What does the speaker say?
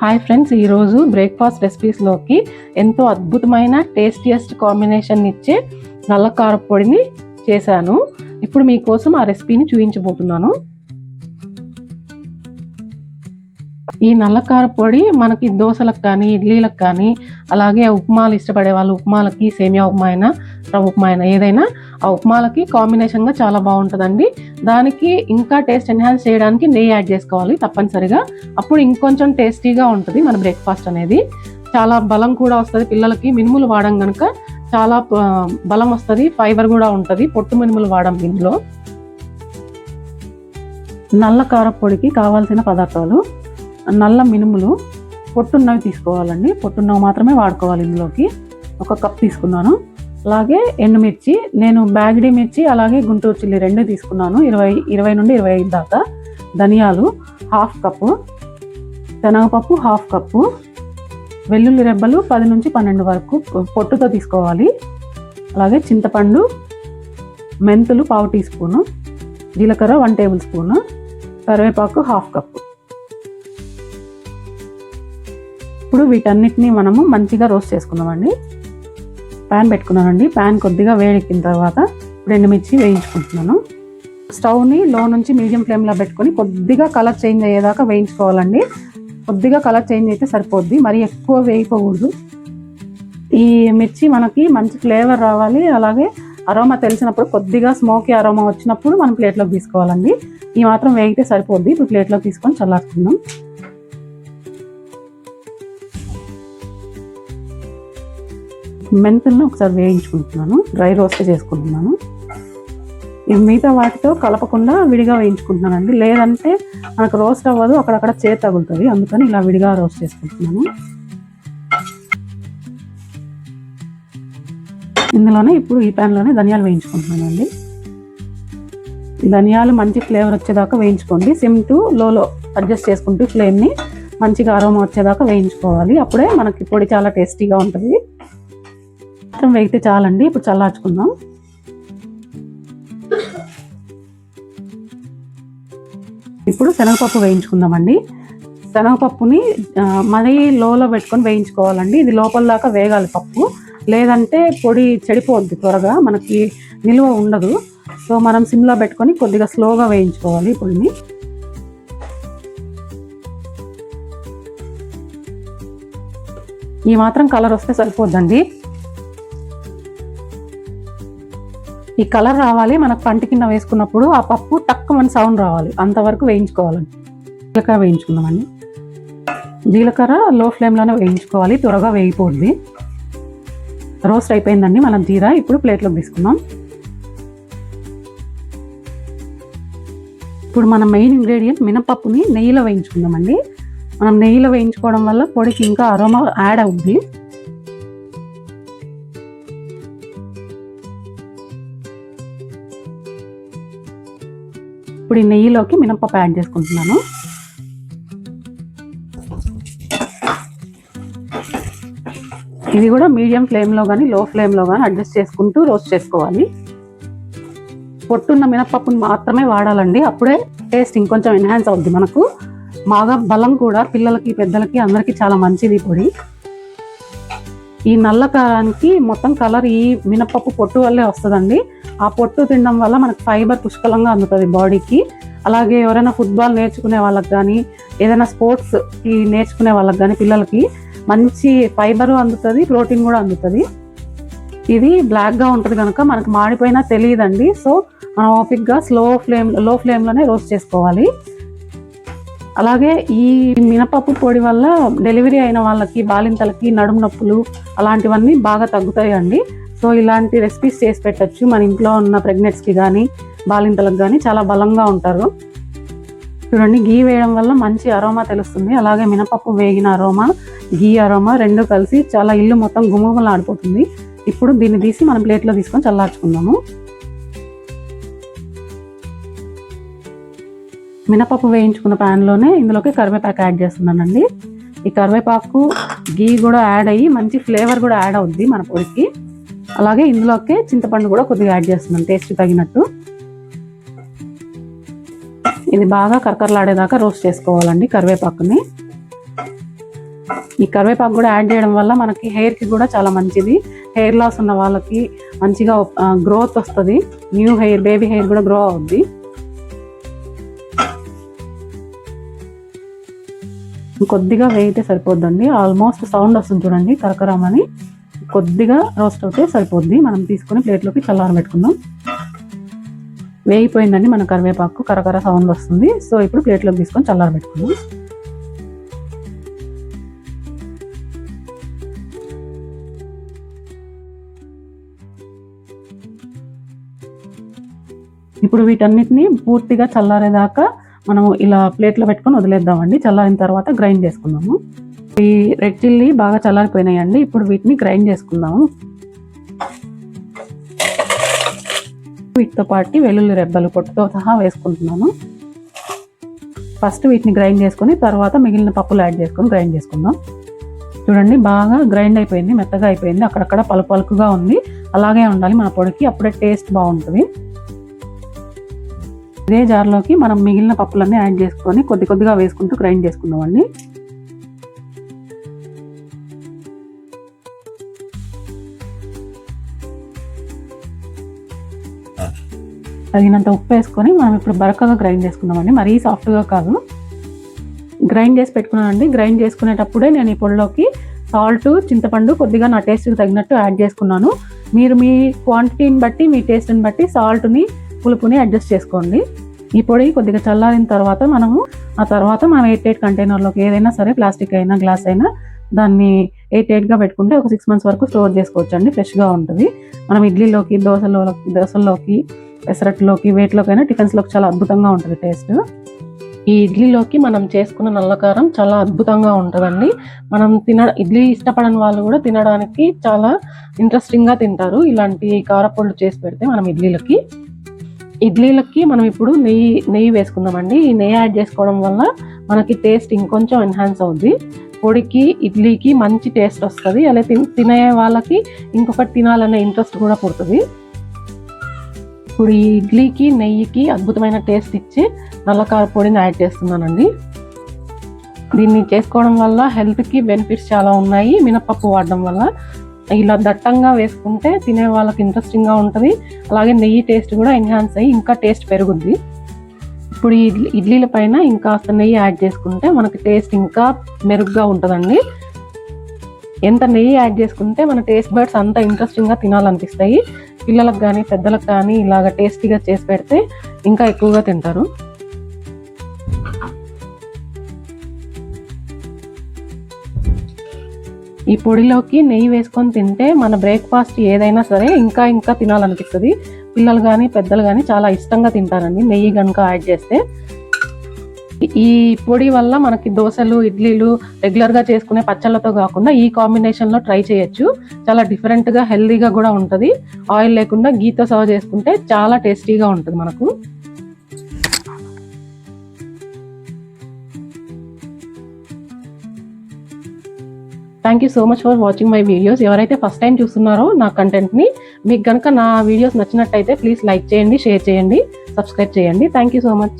Hi friends, ఈరోజు breakfast రెసిపీస్లోకి ఎంతో అద్భుతమైన టేస్టియస్ట్ కాంబినేషన్ ఇచ్చే నల్ల కారపొడిని చేశాను. ఇప్పుడు మీకోసం ఆ రెసిపీని చూపించబోతున్నాను. ఈ నల్ల కారపొడి మనకి దోశలకు కానీ ఇడ్లీలకు కానీ అలాగే ఉప్మాలు ఇష్టపడే వాళ్ళు ఉప్మాలకి, సేమియా ఉప్మా అయినా రవ్వ ఉప్మా అయినా ఏదైనా ఆ ఉప్మాలకి కాంబినేషన్గా చాలా బాగుంటుందండి. దానికి ఇంకా టేస్ట్ ఎన్హాన్స్ చేయడానికి నెయ్యి యాడ్ చేసుకోవాలి తప్పనిసరిగా. అప్పుడు ఇంకొంచెం టేస్టీగా ఉంటుంది మన బ్రేక్ఫాస్ట్ అనేది. చాలా బలం కూడా వస్తుంది పిల్లలకి. మినుములు వాడడం కనుక చాలా బలం వస్తుంది, ఫైబర్ కూడా ఉంటుంది. పొట్టు మినుములు వాడడం ఇందులో. నల్ల కారపొడికి కావాల్సిన పదార్థాలు: నల్ల మినుములు పొట్టున్నవి తీసుకోవాలండి. పొట్టున్నవి మాత్రమే వాడుకోవాలి. ఇందులోకి 1 కప్ తీసుకున్నాను. అలాగే ఎండుమిర్చి, నేను బ్యాగిడి మిర్చి అలాగే గుంటూరు చిల్లి 2 తీసుకున్నాను, 20 నుండి 25 దాకా. ధనియాలు 1/2 కప్పు, శనగపప్పు 1/2 కప్పు, వెల్లుల్లి రెబ్బలు 10 నుంచి 12 వరకు పొట్టుతో తీసుకోవాలి. అలాగే చింతపండు, మెంతులు 1/2 టీ స్పూను, జీలకర్ర 1 టేబుల్ స్పూను, కరివేపాకు 1/2 కప్పు. ఇప్పుడు వీటన్నిటిని మనము మంచిగా రోస్ట్ చేసుకుందామండి. ప్యాన్ పెట్టుకున్నానండి. ప్యాన్ కొద్దిగా వేడెక్కిన తర్వాత ఇప్పుడు ఎండుమిర్చి వేయించుకుంటున్నాను. స్టవ్ని లో నుంచి మీడియం ఫ్లేమ్లో పెట్టుకొని కొద్దిగా కలర్ చేంజ్ అయ్యేదాకా వేయించుకోవాలండి. కొద్దిగా కలర్ చేంజ్ అయితే సరిపోద్ది, మరీ ఎక్కువ వేయకూడదు. ఈ మిర్చి మనకి మంచి ఫ్లేవర్ రావాలి, అలాగే అరోమా తెలిసినప్పుడు, కొద్దిగా స్మోకీ అరోమా వచ్చినప్పుడు మనం ప్లేట్లోకి తీసుకోవాలండి. ఈ మాత్రం వేగితే సరిపోద్ది. ఇప్పుడు ప్లేట్లోకి తీసుకొని చల్లార్చుకుందాం. మెంతులను ఒకసారి వేయించుకుంటున్నాను, డ్రై రోస్ట్ చేసుకుంటున్నాను. మిగతా వాటితో కలపకుండా విడిగా వేయించుకుంటున్నానండి, లేదంటే మనకు రోస్ట్ అవ్వదు, అక్కడక్కడ చేతి తగులుతుంది. అందుకని ఇలా విడిగా రోస్ట్ చేసుకుంటున్నాను. ఇందులోనే ఇప్పుడు ఈ ప్యాన్లోనే ధనియాలు వేయించుకుంటున్నానండి. ధనియాలు మంచి ఫ్లేవర్ వచ్చేదాకా వేయించుకోండి. సిమ్ టు లోలో అడ్జస్ట్ చేసుకుంటూ ఫ్లేమ్ని మంచిగా అరోమా వచ్చేదాకా వేయించుకోవాలి. అప్పుడే మనకి పొడి చాలా టేస్టీగా ఉంటుంది. మొత్తం వేగితే చాలండి. ఇప్పుడు చల్లార్చుకుందాం. ఇప్పుడు శనగపప్పు వేయించుకుందామండి. శనగపప్పుని మరీ లోలో పెట్టుకొని వేయించుకోవాలండి. ఇది లోపల దాకా వేగాలి పప్పు, లేదంటే పొడి చెడిపోద్ది త్వరగా, మనకి నిల్వ ఉండదు. సో మనం సిమ్లో పెట్టుకొని కొద్దిగా స్లోగా వేయించుకోవాలి పొడిని. ఈ మాత్రం కలర్ వస్తే సరిపోద్దండి. ఈ కలర్ రావాలి, మనకు పంట కింద వేసుకున్నప్పుడు ఆ పప్పు టక్కుమని సౌండ్ రావాలి, అంతవరకు వేయించుకోవాలండి. జీలకర్ర వేయించుకుందామండి. జీలకర్ర లో ఫ్లేమ్లోనే వేయించుకోవాలి, త్వరగా వేగిపోద్ది. రోస్ట్ అయిపోయిందండి మనం జీరా. ఇప్పుడు ప్లేట్లోకి తీసుకుందాం. ఇప్పుడు మన మెయిన్ ఇంగ్రీడియంట్ మినపప్పుని నెయ్యిలో వేయించుకుందామండి. మనం నెయ్యిలో వేయించుకోవడం వల్ల పొడికి ఇంకా అరోమా యాడ్ అవుద్ది. ఇప్పుడు ఈ నెయ్యిలోకి మినపప్పు యాడ్ చేసుకుంటున్నాను. ఇది కూడా మీడియం ఫ్లేమ్లో కానీ లో ఫ్లేమ్లో కానీ అడ్జస్ట్ చేసుకుంటూ రోస్ట్ చేసుకోవాలి. పొట్టున్న మినపప్పుని మాత్రమే వాడాలండి, అప్పుడే టేస్ట్ ఇంకొంచెం ఎన్హాన్స్ అవుద్ది. మనకు బాగా బలం కూడా, పిల్లలకి పెద్దలకి అందరికీ చాలా మంచిది పొడి. ఈ నల్ల కారానికి మొత్తం కలర్ ఈ మినపప్పు పొట్టు వల్లే వస్తుందండి. ఆ పొట్టు తినడం వల్ల మనకు ఫైబర్ పుష్కలంగా అందుతుంది బాడీకి. అలాగే ఎవరైనా ఫుట్బాల్ నేర్చుకునే వాళ్ళకి కానీ, ఏదైనా స్పోర్ట్స్కి నేర్చుకునే వాళ్ళకి కానీ పిల్లలకి మంచి ఫైబరు అందుతుంది, ప్రోటీన్ కూడా అందుతుంది. ఇది బ్లాక్గా ఉంటుంది కనుక మనకు మాడిపోయినా తెలియదండి. సో మనం ఓపిక్గా లో ఫ్లేమ్లోనే రోస్ట్ చేసుకోవాలి. అలాగే ఈ మినపప్పు పొడి వల్ల డెలివరీ అయిన వాళ్ళకి, బాలింతలకి నడుము నొప్పులు అలాంటివన్నీ బాగా తగ్గుతాయండి. సో ఇలాంటి రెసిపీస్ చేసి పెట్టచ్చు. మన ఇంట్లో ఉన్న ప్రెగ్నెంట్స్కి కానీ బాలింతలకు కానీ చాలా బలంగా ఉంటారు. చూడండి, గీ వేయడం వల్ల మంచి అరోమా తెలుస్తుంది. అలాగే మినపప్పు వేగిన అరోమా, గీ అరోమా 2 కలిసి చాలా ఇల్లు మొత్తం గుమగుమలు ఆడిపోతుంది. ఇప్పుడు దీన్ని తీసి మనం ప్లేట్లో తీసుకొని చల్లార్చుకుందాము. మినపప్పు వేయించుకున్న ప్యాన్లోనే ఇందులోకి కరివేపాకు యాడ్ చేస్తున్నానండి. ఈ కరివేపాకు గీ కూడా యాడ్ అయ్యి మంచి ఫ్లేవర్ కూడా యాడ్ అవుద్ది మన పొడికి. అలాగే ఇందులోకి చింతపండు కూడా కొద్దిగా యాడ్ చేస్తున్నాను టేస్ట్ తగినట్టు. ఇది బాగా కరకరలాడేదాకా రోస్ట్ చేసుకోవాలండి కరివేపాకుని. ఈ కరివేపాకు కూడా యాడ్ చేయడం వల్ల మనకి హెయిర్కి కూడా చాలా మంచిది. హెయిర్ లాస్ ఉన్న వాళ్ళకి మంచిగా గ్రోత్ వస్తుంది. న్యూ హెయిర్, బేబీ హెయిర్ కూడా గ్రో అవుద్ది. కొద్దిగా వేయితే సరిపోద్దండి. ఆల్మోస్ట్ సౌండ్ వస్తుంది చూడండి, కరకరామని. కొద్దిగా రోస్ట్ అవుతే సరిపోద్ది. మనం తీసుకొని ప్లేట్లోకి చల్లారబెట్టుకుందాం. వేగిపోయిందండి మన కరివేపాకు, కరకర సౌండ్ వస్తుంది. సో ఇప్పుడు ప్లేట్లోకి తీసుకొని చల్లారబెట్టుకుందాం. ఇప్పుడు వీటన్నిటిని పూర్తిగా చల్లారేదాకా మనము ఇలా ప్లేట్లో పెట్టుకొని వదిలేద్దామండి. చల్లారిన తర్వాత గ్రైండ్ చేసుకుందాము. ఈ రెడ్ చిల్లీ బాగా చల్లారిపోయినాయండి. ఇప్పుడు వీటిని గ్రైండ్ చేసుకుందాము. వీటితో పాటు వెల్లుల్లి రెబ్బలు పొట్టుతో సహా వేసుకుంటున్నాను. ఫస్ట్ వీటిని గ్రైండ్ చేసుకొని తర్వాత మిగిలిన పప్పులు యాడ్ చేసుకొని గ్రైండ్ చేసుకుందాం. చూడండి, బాగా గ్రైండ్ అయిపోయింది, మెత్తగా అయిపోయింది. అక్కడక్కడ పలుకుగా ఉంది. అలాగే ఉండాలి మన పొడికి, అప్పుడే టేస్ట్ బాగుంటుంది. ఇదే జార్లోకి మనం మిగిలిన పప్పులన్నీ యాడ్ చేసుకొని కొద్దిగా వేసుకుంటూ గ్రైండ్ చేసుకుందామండి. తగినంత ఉప్పు వేసుకొని మనం ఇప్పుడు బరకగా గ్రైండ్ చేసుకుందామండి. మరీ సాఫ్ట్గా కాదు. గ్రైండ్ చేసి పెట్టుకున్నానండి. గ్రైండ్ చేసుకునేటప్పుడే నేను ఈ పొడిలోకి సాల్ట్, చింతపండు కొద్దిగా నా టేస్ట్కి తగినట్టు యాడ్ చేసుకున్నాను. మీరు మీ క్వాంటిటీని బట్టి, మీ టేస్ట్ని బట్టి సాల్ట్ని, పులుపుని అడ్జస్ట్ చేసుకోండి. ఈ పొడి కొద్దిగా చల్లారిన తర్వాత మనం 8 కంటైనర్లోకి, ఏదైనా సరే ప్లాస్టిక్ అయినా గ్లాస్ అయినా, దాన్ని 8గా పెట్టుకుంటే ఒక 6 months వరకు స్టోర్ చేసుకోవచ్చు అండి. ఫ్రెష్గా ఉంటుంది. మనం ఇడ్లీలోకి, దోశల్లోకి, పెసరట్లోకి, వేట్లోకైనా, టిఫిన్స్లోకి చాలా అద్భుతంగా ఉంటుంది టేస్ట్. ఈ ఇడ్లీలోకి మనం చేసుకున్న నల్లకారం చాలా అద్భుతంగా ఉంటుందండి. మనం ఇడ్లీ ఇష్టపడని వాళ్ళు కూడా తినడానికి చాలా ఇంట్రెస్టింగ్గా తింటారు. ఇలాంటి కారపొళ్ళు చేసి పెడితే మనం ఇడ్లీలకి మనం ఇప్పుడు నెయ్యి వేసుకుందామండి. ఈ నెయ్యి యాడ్ చేసుకోవడం వల్ల మనకి టేస్ట్ ఇంకొంచెం ఎన్హాన్స్ అవుద్ది. పొడికి, ఇడ్లీకి మంచి టేస్ట్ వస్తుంది. అలా తినే వాళ్ళకి ఇంకొకటి తినాలనే ఇంట్రెస్ట్ కూడా పుడుతుంది. ఇప్పుడు ఈ ఇడ్లీకి, నెయ్యికి అద్భుతమైన టేస్ట్ ఇచ్చి నల్లకార పొడిని యాడ్ చేస్తున్నానండి. దీన్ని చేసుకోవడం వల్ల హెల్త్కి బెనిఫిట్స్ చాలా ఉన్నాయి. మినపప్పు వాడడం వల్ల ఇలా దట్టంగా వేసుకుంటే తినే వాళ్ళకి ఇంట్రెస్టింగ్గా ఉంటుంది. అలాగే నెయ్యి టేస్ట్ కూడా ఎన్హాన్స్ అయ్యి ఇంకా టేస్ట్ పెరుగుద్ది. ఇప్పుడు ఈ ఇడ్లీల పైన ఇంకా నెయ్యి యాడ్ చేసుకుంటే మనకి టేస్ట్ ఇంకా మెరుగ్గా ఉంటుందండి. ఎంత నెయ్యి యాడ్ చేసుకుంటే మన టేస్ట్ బర్డ్స్ అంత ఇంట్రెస్టింగ్గా తినాలనిపిస్తాయి. పిల్లలకు కానీ, పెద్దలకు కానీ ఇలాగ టేస్టీగా చేసి పెడితే ఇంకా ఎక్కువగా తింటారు. ఈ పొడిలోకి నెయ్యి వేసుకొని తింటే మన బ్రేక్ఫాస్ట్ ఏదైనా సరే ఇంకా తినాలనిపిస్తుంది. పిల్లలు కానీ, పెద్దలు కానీ చాలా ఇష్టంగా తింటారండి నెయ్యి కనుక యాడ్ చేస్తే. ఈ పొడి వల్ల మనకి దోశలు, ఇడ్లీలు, రెగ్యులర్గా చేసుకునే పచ్చళ్ళతో కాకుండా ఈ కాంబినేషన్లో ట్రై చేయొచ్చు. చాలా డిఫరెంట్గా, హెల్దీగా కూడా ఉంటుంది. ఆయిల్ లేకుండా గీతో సర్వ్ చేసుకుంటే చాలా టేస్టీగా ఉంటుంది మనకు. Thank you so much for watching my videos. ఎవరైతే ఫస్ట్ టైం చూస్తున్నారో నా కంటెంట్ని, మీకు కనుక నా వీడియోస్ నచ్చినట్టయితే ప్లీజ్ లైక్ చేయండి, షేర్ చేయండి, సబ్స్క్రైబ్ చేయండి. Thank you so much.